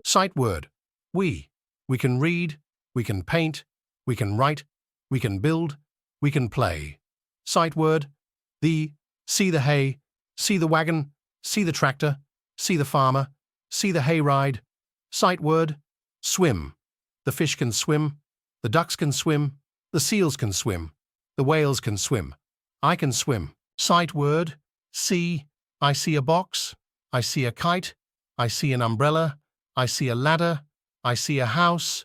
Sight word. We. We can read, we can paint, we can write, we can build, we can play. Sight word. The. See the hay, see the wagon, see the tractor, see the farmer, see the hayride. Sight word. Swim. The fish can swim, the ducks can swim, the seals can swim, the whales can swim. I can swim. Sight word. See. I see a box, I see a kite, I see an umbrella, I see a ladder, I see a house.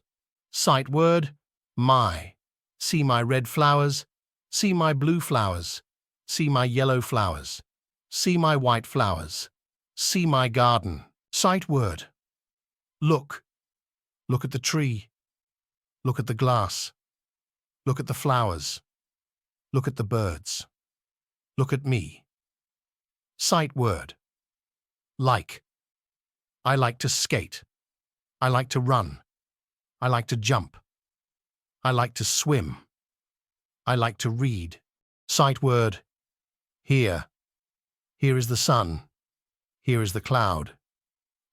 Sight word. My. See my red flowers, see my blue flowers, see my yellow flowers, see my white flowers, see my garden. Sight word. Look. Look at the tree. Look at the glass. Look at the flowers. Look at the birds. Look at me. Sight word. Like. I like to skate. I like to run. I like to jump. I like to swim. I like to read. Sight word. Here. Here is the sun. Here is the cloud.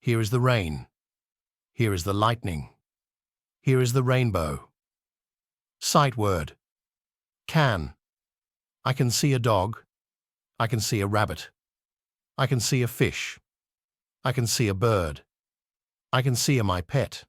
Here is the rain. Here is the lightning. Here is the rainbow. Sight word. Can. I can see a dog. I can see a rabbit. I can see a fish. I can see a bird. I can see my pet.